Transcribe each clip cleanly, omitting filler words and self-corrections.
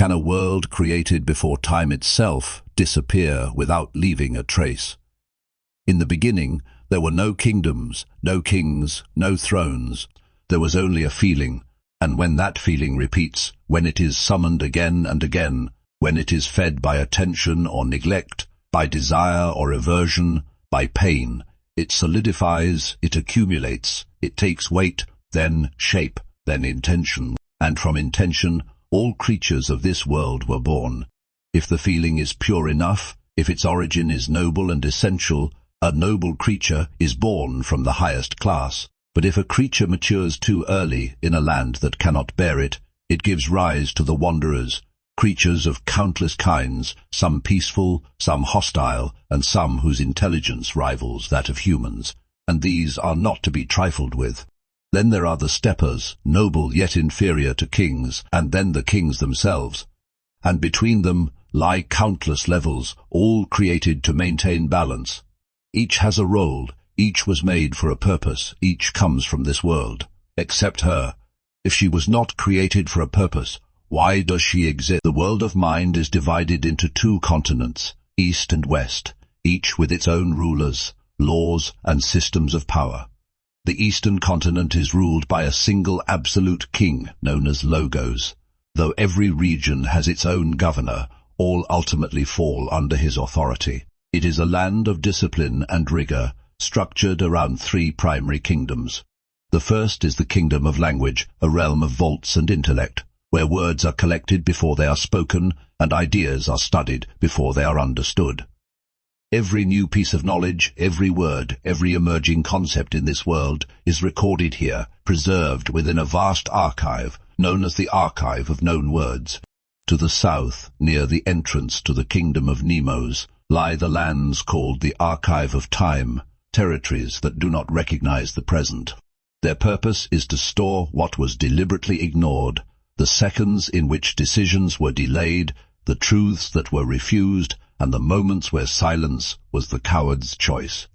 Can a world created before time itself disappear without leaving a trace? In the beginning, there were no kingdoms, no kings, no thrones. There was only a feeling, and when that feeling repeats, when it is summoned again and again, when it is fed by attention or neglect, by desire or aversion, by pain, it solidifies, it accumulates, it takes weight, then shape, then intention, and from intention, all creatures of this world were born. If the feeling is pure enough, if its origin is noble and essential, a noble creature is born from the highest class. But if a creature matures too early in a land that cannot bear it, it gives rise to the wanderers, creatures of countless kinds, some peaceful, some hostile, and some whose intelligence rivals that of humans. And these are not to be trifled with. Then there are the steppers, noble yet inferior to kings, and then the kings themselves. And between them lie countless levels, all created to maintain balance. Each has a role, each was made for a purpose, each comes from this world. Except her. If she was not created for a purpose, why does she exist? The world of mind is divided into two continents, east and west, each with its own rulers, laws, and systems of power. The eastern continent is ruled by a single absolute king, known as Logos. Though every region has its own governor, all ultimately fall under his authority. It is a land of discipline and rigor, structured around three primary kingdoms. The first is the kingdom of language, a realm of vaults and intellect, where words are collected before they are spoken and ideas are studied before they are understood. Every new piece of knowledge, every word, every emerging concept in this world is recorded here, preserved within a vast archive, known as the Archive of Known Words. To the south, near the entrance to the kingdom of Nemos, lie the lands called the Archive of Time, territories that do not recognize the present. Their purpose is to store what was deliberately ignored, the seconds in which decisions were delayed, the truths that were refused, and the moments where silence was the coward's choice.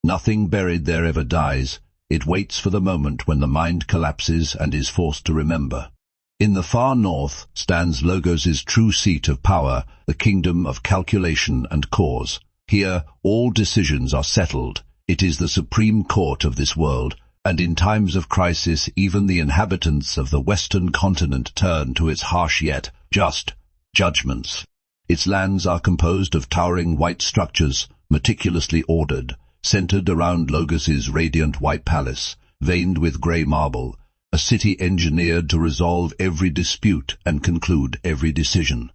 Nothing buried there ever dies. It waits for the moment when the mind collapses and is forced to remember. In the far north stands Logos's true seat of power, the kingdom of calculation and cause. Here all decisions are settled. It is the supreme court of this world, and in times of crisis even the inhabitants of the western continent turn to its harsh yet just judgments. Its lands are composed of towering white structures, meticulously ordered, centered around Logos's radiant white palace, veined with grey marble, a city engineered to resolve every dispute and conclude every decision.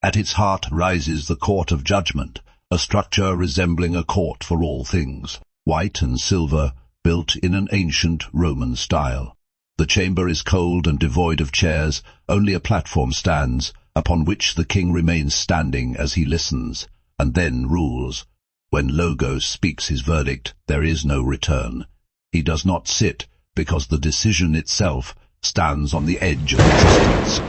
At its heart rises the court of judgment, a structure resembling a court for all things, white and silver, built in an ancient Roman style. The chamber is cold and devoid of chairs, only a platform stands, upon which the king remains standing as he listens, and then rules. When Logos speaks his verdict, there is no return. He does not sit, because the decision itself stands on the edge of existence.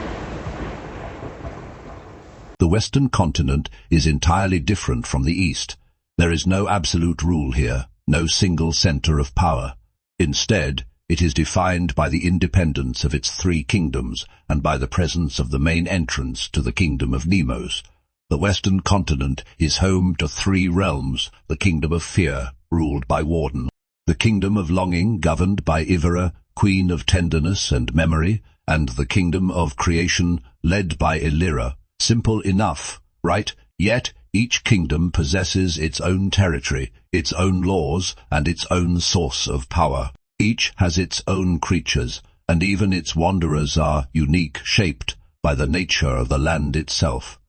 The western continent is entirely different from the east. There is no absolute rule here, no single center of power. Instead, it is defined by the independence of its three kingdoms and by the presence of the main entrance to the kingdom of Nemos. The western continent is home to three realms, the kingdom of fear, ruled by Warden, the kingdom of longing, governed by Ivera, queen of tenderness and memory, and the kingdom of creation, led by Elira. Simple enough, right? Yet each kingdom possesses its own territory, its own laws, and its own source of power. Each has its own creatures, and even its wanderers are unique, shaped by the nature of the land itself.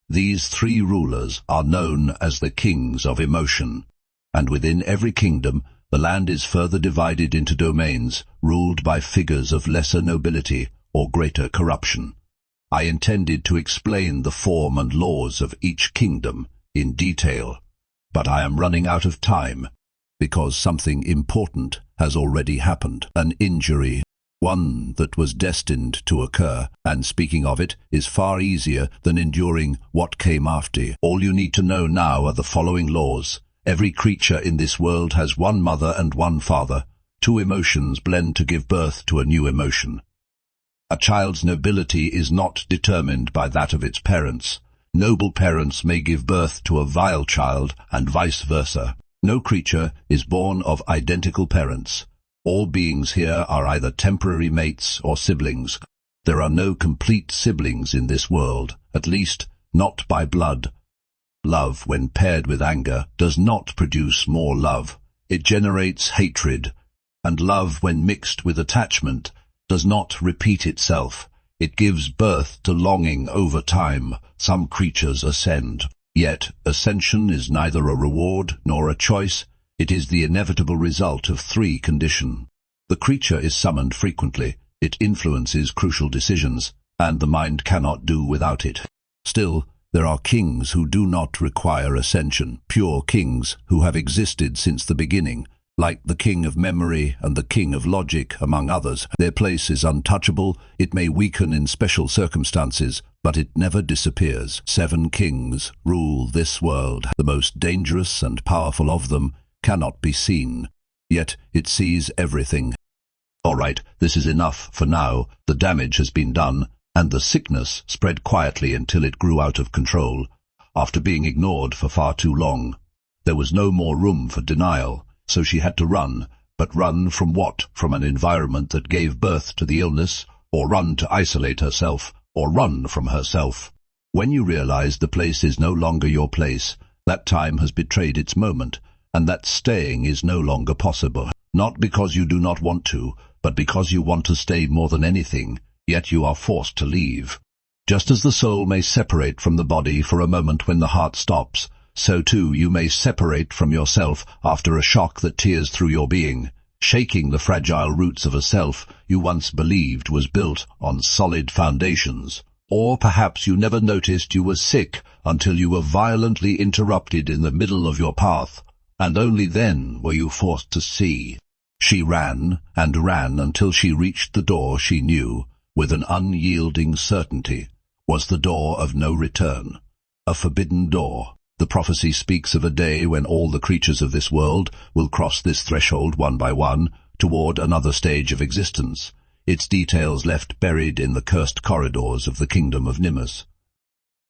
These three rulers are known as the kings of emotion, and within every kingdom the land is further divided into domains, ruled by figures of lesser nobility or greater corruption. I intended to explain the form and laws of each kingdom in detail, but I am running out of time, because something important has already happened, an injury, one that was destined to occur, and speaking of it is far easier than enduring what came after. All you need to know now are the following laws. Every creature in this world has one mother and one father. Two emotions blend to give birth to a new emotion. A child's nobility is not determined by that of its parents. Noble parents may give birth to a vile child, and vice versa. No creature is born of identical parents. All beings here are either temporary mates or siblings. There are no complete siblings in this world, at least not by blood. Love, when paired with anger, does not produce more love. It generates hatred. And love, when mixed with attachment, does not repeat itself. It gives birth to longing over time. Some creatures ascend. Yet, ascension is neither a reward nor a choice. It is the inevitable result of three conditions. The creature is summoned frequently. It influences crucial decisions, and the mind cannot do without it. Still, there are kings who do not require ascension, pure kings who have existed since the beginning, like the king of memory and the king of logic, among others. Their place is untouchable. It may weaken in special circumstances, but it never disappears. 7 kings rule this world. The most dangerous and powerful of them cannot be seen, yet it sees everything. All right, this is enough for now. The damage has been done, and the sickness spread quietly until it grew out of control. After being ignored for far too long, there was no more room for denial. So she had to run. But run from what? From an environment that gave birth to the illness? Or run to isolate herself? Or run from herself? When you realize the place is no longer your place, that time has betrayed its moment, and that staying is no longer possible. Not because you do not want to, but because you want to stay more than anything, yet you are forced to leave. Just as the soul may separate from the body for a moment when the heart stops, so too you may separate from yourself after a shock that tears through your being, shaking the fragile roots of a self you once believed was built on solid foundations. Or perhaps you never noticed you were sick until you were violently interrupted in the middle of your path, and only then were you forced to see. She ran and ran until she reached the door she knew, with an unyielding certainty, was the door of no return, a forbidden door. The prophecy speaks of a day when all the creatures of this world will cross this threshold one by one toward another stage of existence, its details left buried in the cursed corridors of the kingdom of Nimbus.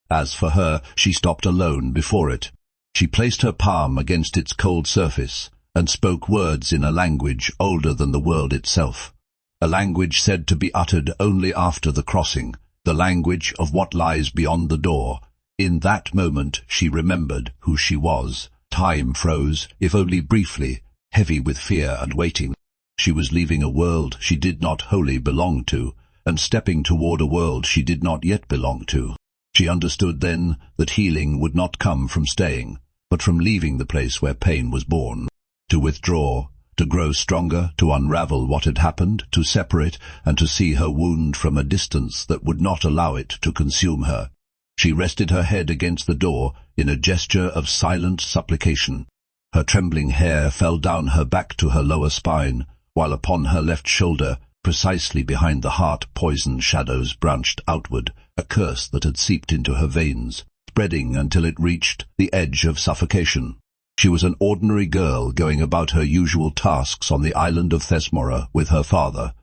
As for her, she stopped alone before it. She placed her palm against its cold surface and spoke words in a language older than the world itself, a language said to be uttered only after the crossing, the language of what lies beyond the door. In that moment she remembered who she was. Time froze, if only briefly, heavy with fear and waiting. She was leaving a world she did not wholly belong to, and stepping toward a world she did not yet belong to. She understood then that healing would not come from staying, but from leaving the place where pain was born. To withdraw, to grow stronger, to unravel what had happened, to separate, and to see her wound from a distance that would not allow it to consume her. She rested her head against the door in a gesture of silent supplication. Her trembling hair fell down her back to her lower spine, while upon her left shoulder, precisely behind the heart, poison shadows branched outward, a curse that had seeped into her veins, spreading until it reached the edge of suffocation. She was an ordinary girl going about her usual tasks on the island of Thesmora with her father,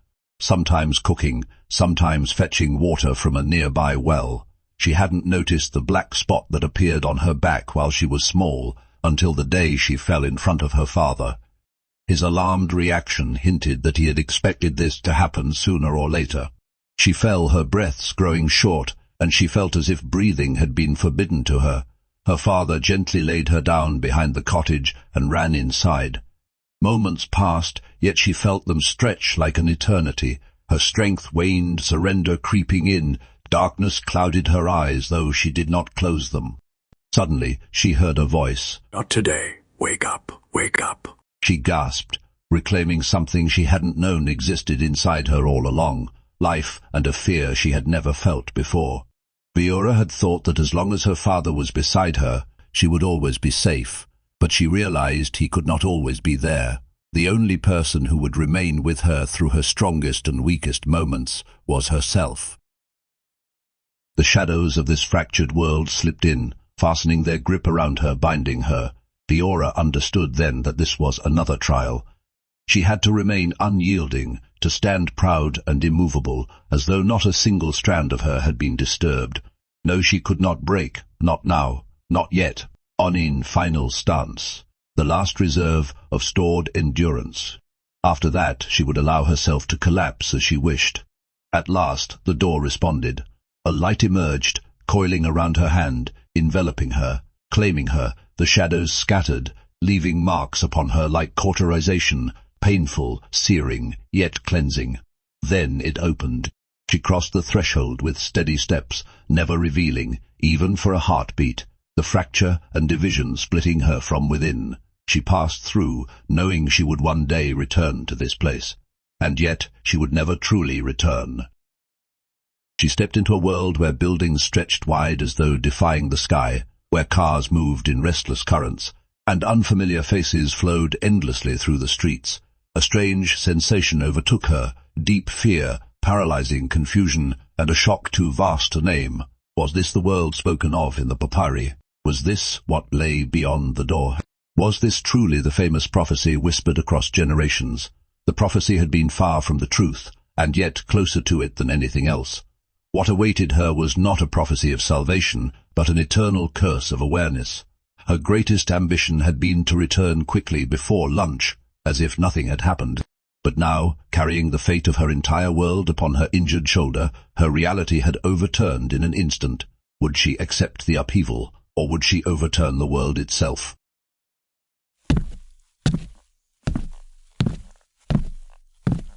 sometimes cooking, sometimes fetching water from a nearby well. She hadn't noticed the black spot that appeared on her back while she was small, until the day she fell in front of her father. His alarmed reaction hinted that he had expected this to happen sooner or later. She fell, her breaths growing short, and she felt as if breathing had been forbidden to her. Her father gently laid her down behind the cottage and ran inside. Moments passed, yet she felt them stretch like an eternity. Her strength waned, surrender creeping in. Darkness clouded her eyes, though she did not close them. Suddenly, she heard a voice. "Not today. Wake up, wake up." She gasped, reclaiming something she hadn't known existed inside her all along, life and a fear she had never felt before. Viora had thought that as long as her father was beside her, she would always be safe, but she realized he could not always be there. The only person who would remain with her through her strongest and weakest moments was herself. The shadows of this fractured world slipped in, fastening their grip around her, binding her. Viora understood then that this was another trial. She had to remain unyielding, to stand proud and immovable, as though not a single strand of her had been disturbed. No, she could not break, not now, not yet. On in final stance, the last reserve of stored endurance. After that, she would allow herself to collapse as she wished. At last, the door responded. A light emerged, coiling around her hand, enveloping her, claiming her. The shadows scattered, leaving marks upon her like cauterization, painful, searing, yet cleansing. Then it opened. She crossed the threshold with steady steps, never revealing, even for a heartbeat, the fracture and division splitting her from within. She passed through, knowing she would one day return to this place. And yet she would never truly return. She stepped into a world where buildings stretched wide as though defying the sky, where cars moved in restless currents, and unfamiliar faces flowed endlessly through the streets. A strange sensation overtook her, deep fear, paralyzing confusion, and a shock too vast to name. Was this the world spoken of in the papyri? Was this what lay beyond the door? Was this truly the famous prophecy whispered across generations? The prophecy had been far from the truth, and yet closer to it than anything else. What awaited her was not a prophecy of salvation, but an eternal curse of awareness. Her greatest ambition had been to return quickly before lunch, as if nothing had happened. But now, carrying the fate of her entire world upon her injured shoulder, her reality had overturned in an instant. Would she accept the upheaval, or would she overturn the world itself?